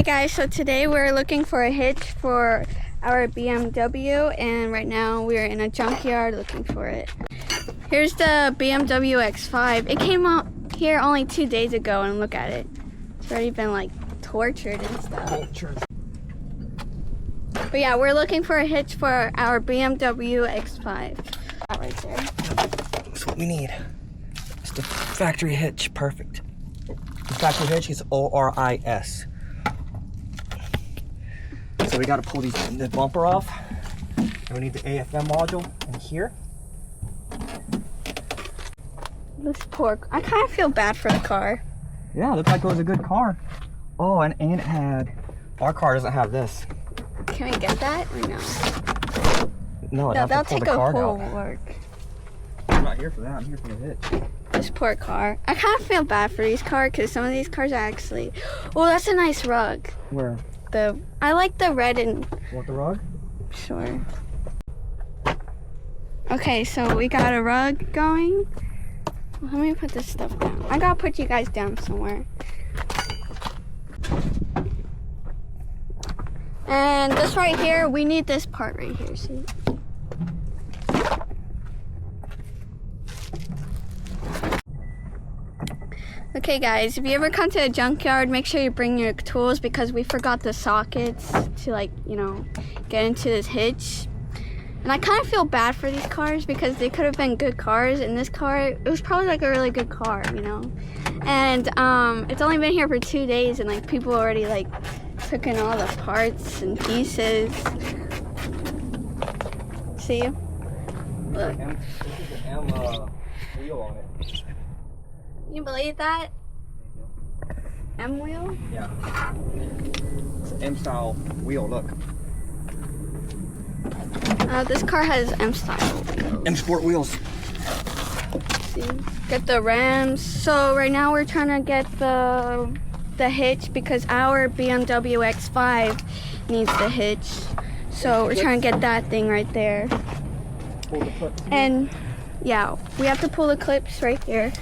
guys, so today we're looking for a hitch for our BMW, and right now we're in a junkyard looking for it. Here's the BMW X5. It came out here only 2 days ago, and look at it. It's already been like tortured and stuff. But yeah, we're looking for a hitch for our BMW X5. Right there. That's what we need. It's the factory hitch, perfect. The factory hitch is ORIS. So we gotta pull the bumper off. And we need the AFM module in here. This poor, I kind of feel bad for the car. Yeah, it looked like it was a good car. Oh, and it had, our car doesn't have this. Can we get that or no? No, that'll take a whole work. I'm not here for that, I'm here for the hitch. This poor car. I kind of feel bad for these cars because some of these cars are actually, oh, that's a nice rug. Where? I like the red and... Want the rug? Sure. Okay, so we got a rug going. Well, let me put this stuff down. I gotta put you guys down somewhere. And this right here, we need this part right here, see? Okay guys, if you ever come to a junkyard, make sure you bring your tools because we forgot the sockets to, like, you know, get into this hitch. And I kind of feel bad for these cars because they could have been good cars, and this car, it was probably like a really good car, you know? And it's only been here for 2 days, and like people already like took in all the parts and pieces. See? Look. This is an M wheel on it. You believe that? M wheel? Yeah. It's an M-style wheel, look. This car has M-style. M-sport wheels. See? Get the rims. So right now we're trying to get the hitch because our BMW X5 needs the hitch. So we're trying to get that thing right there. Pull the clips. And yeah, we have to pull the clips right here.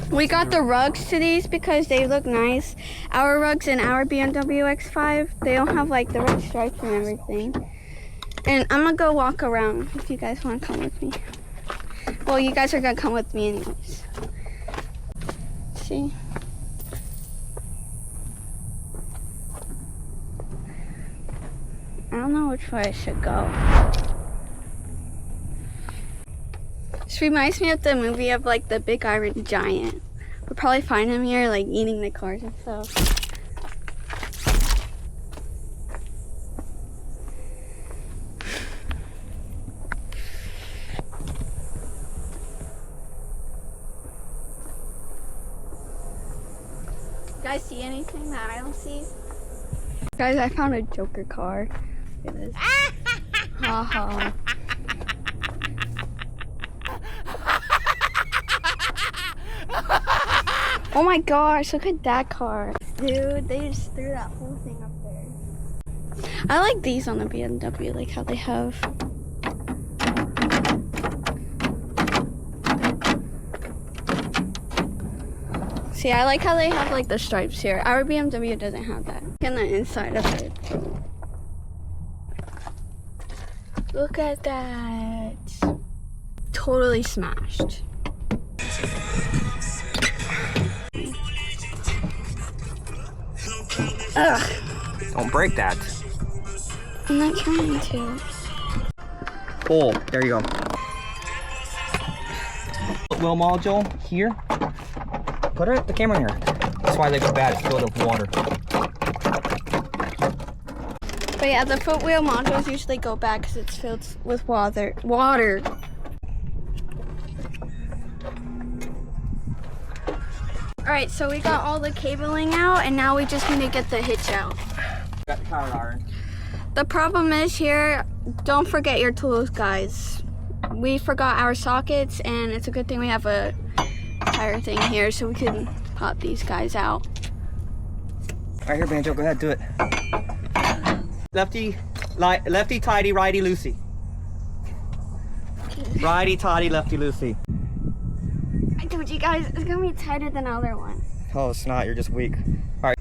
We got the rugs to these because they look nice. Our rugs in our BMW X5, they don't have like the red stripes and everything. And I'm gonna go walk around if you guys wanna come with me. Well, you guys are gonna come with me anyways. See? I don't know which way I should go. This reminds me of the movie of like the big iron giant. We'll probably find him here like eating the cars and stuff. You guys see anything that I don't see? Guys, I found a Joker car. Look at this. Ha ha. Oh my gosh, look at that car. Dude, they just threw that whole thing up there. I like these on the BMW, like how they have. See, I like how they have like the stripes here. Our BMW doesn't have that. Look at the inside of it. Look at that. Totally smashed. Ugh. Don't break that. I'm not trying to. Pull. There you go. Wheel module here. Put the camera in here. That's why they go bad. It's filled with water. But yeah, the foot wheel modules usually go back because it's filled with water. Alright, so we got all the cabling out, and now we just need to get the hitch out. Got the tire iron. The problem is here, don't forget your tools, guys. We forgot our sockets, and it's a good thing we have a tire thing here so we can pop these guys out. Right here, Banjo, go ahead, do it. Lefty tighty, righty loosey. Righty tighty, lefty loosey. I told you guys, it's gonna be tighter than the other one. Oh, it's not, you're just weak. All right.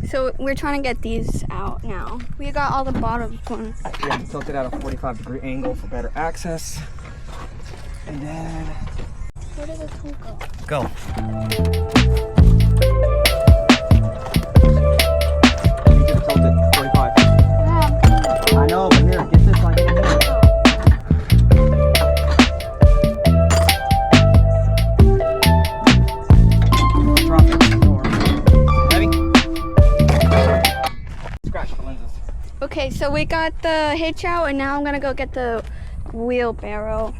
So we're trying to get these out now. We got all the bottom ones. Yeah, tilt it at a 45-degree angle for better access. And then... Where did the tool go? Go. You just tilt it 45. I know, but here, get this like in here. Drop it. Door. Heavy? Scratch the lenses. Okay, so we got the hitch out, and now I'm gonna go get the wheelbarrow.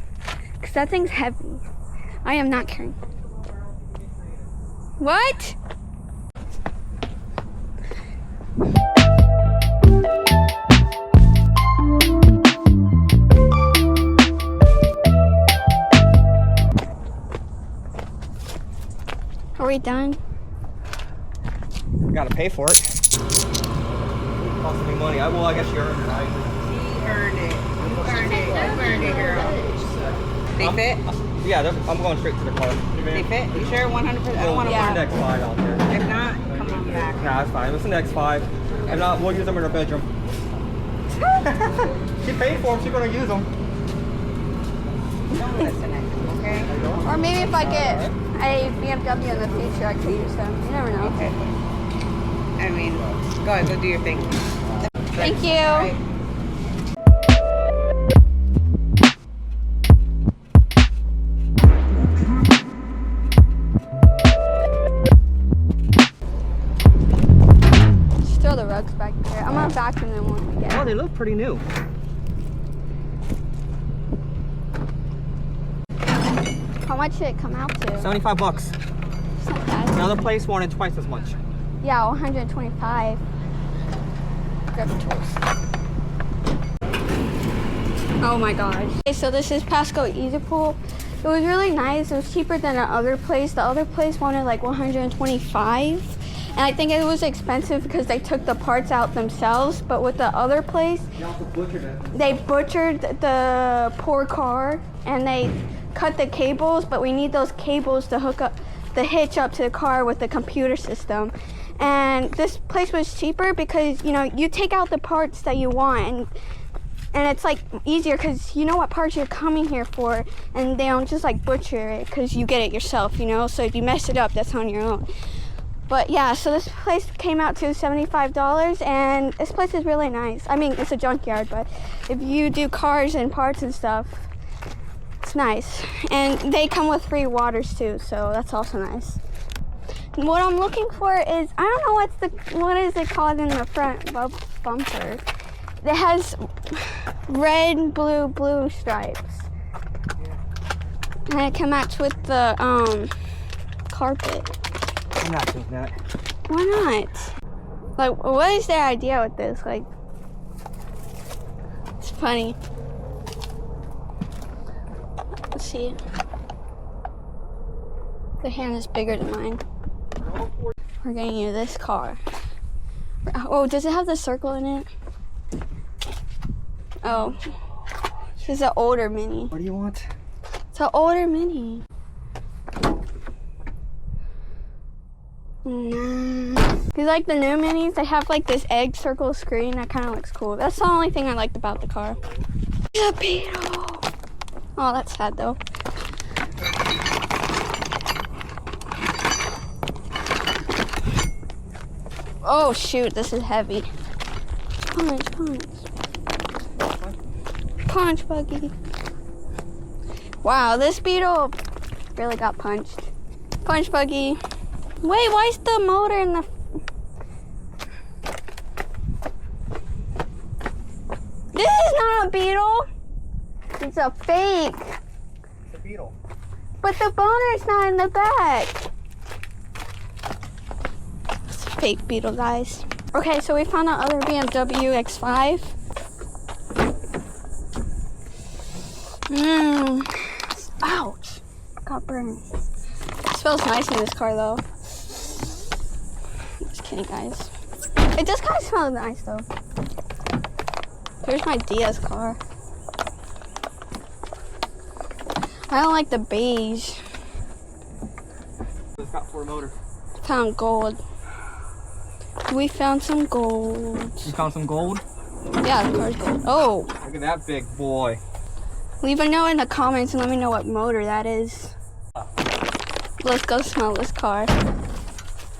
Because that thing's heavy. I am not carrying. What? Are we done? We gotta pay for it. It costs me money. Well, I guess you earned it, right? He earned it. You earned it. You earned it, girl. They fit? Yeah, I'm going straight to the car. They fit? You sure? 100%? I don't want to Yeah. burn. It's an X5 out there. If not, come on back. Nah, it's fine. It's an X5. If not, we'll use them in our bedroom. She paid for them. She's going to use them. Don't listen to him, okay? Or maybe if I get a BMW in the future, I could use them. You never know. Okay. I mean, go ahead. Go do your thing. Thank you. All right. Just throw the rugs back there. I'm gonna vacuum them when we get Oh, they look pretty new. How much did it come out to? $75. It's not bad. Another place wanted twice as much. Yeah, 125. Grab the tools. Oh my gosh. Okay, so this is Pasco EZ Pull. It was really nice. It was cheaper than the other place. The other place wanted like 125. And I think it was expensive because they took the parts out themselves. But with the other place, They also butchered it. they butchered the poor car and they cut the cables, but we need those cables to hook up the hitch up to the car with the computer system. And this place was cheaper because, you know, you take out the parts that you want and it's like easier because you know what parts you're coming here for, and they don't just like butcher it because you get it yourself, you know. So if you mess it up, that's on your own. But yeah, so this place came out to $75, and this place is really nice. I mean, it's a junkyard, but if you do cars and parts and stuff, it's nice. And they come with free waters too, so that's also nice. What I'm looking for is, I don't know what is it called in the front bumper. It has red, blue stripes. And it can match with the carpet. I'm not doing that. Why not? Like, what is their idea with this? Like, it's funny. Let's see. The hand is bigger than mine. We're getting you this car. Oh, does it have the circle in it? Oh. This is an older Mini. What do you want? It's an older Mini. Because like the new Minis, they have like this egg circle screen that kind of looks cool. That's the only thing I liked about the car. The Beetle. Oh, that's sad though. Oh shoot, this is heavy. Punch, punch. Punch, Buggy. Wow, this Beetle really got punched. Punch, Buggy. Wait, why is the motor in the... This is not a Beetle. It's a fake. It's a Beetle. But the boner's not in the back. It's a fake Beetle, guys. Okay, so we found the other BMW X5. Ouch. Got burned. It smells nice in this car, though. Just kidding, guys. It does kind of smell nice, though. Here's my Diaz car. I don't like the beige. It's got 4 motors. Found gold. We found some gold. You found some gold? Yeah, the car's gold. Oh, Look at that big boy. leave a note in the comments and let me know what motor that is. Let's go smell this car.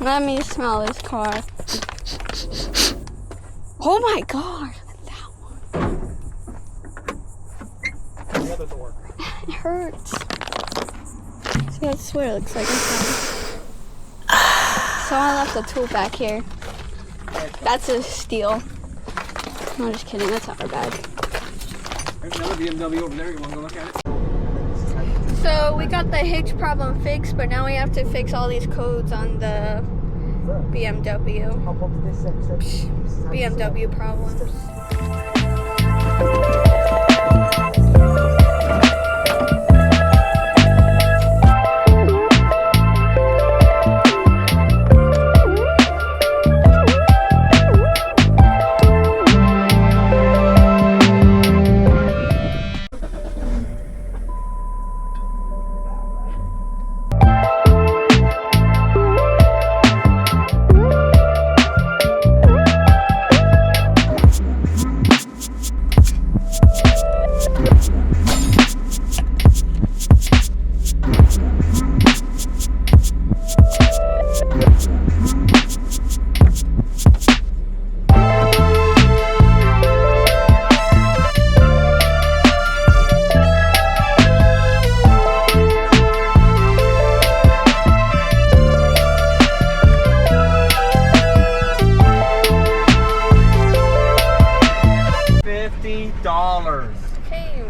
Let me smell this car. Oh my god, that one. The other door. It hurts. See, that's what it looks like inside. So I left the tool back here. That's a steal. No, just kidding, that's not our bag. There's another BMW over there. You want to go look at it? So we got the hitch problem fixed, but now we have to fix all these codes on the BMW. BMW problems. $50. Okay.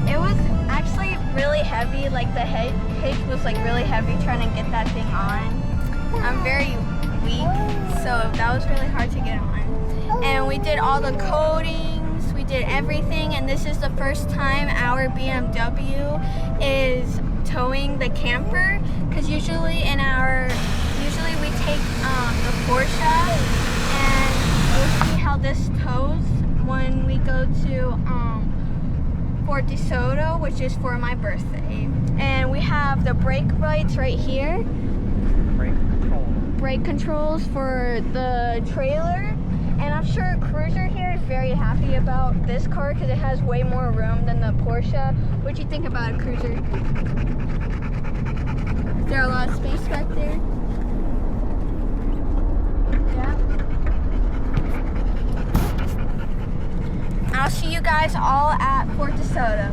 It was actually really heavy, like the hitch was like really heavy trying to get that thing on. I'm very weak, so that was really hard to get on. And we did all the coatings, we did everything, and this is the first time our BMW is towing the camper, because usually we take the Porsche, and we'll see how this tows when we go to Fort DeSoto, which is for my birthday. And we have the brake lights right here. Brake controls for the trailer. And I'm sure Cruiser here is very happy about this car because it has way more room than the Porsche. What do you think about it, Cruiser? Is there a lot of space back there? Yeah. I'll see you guys all at Fort DeSoto.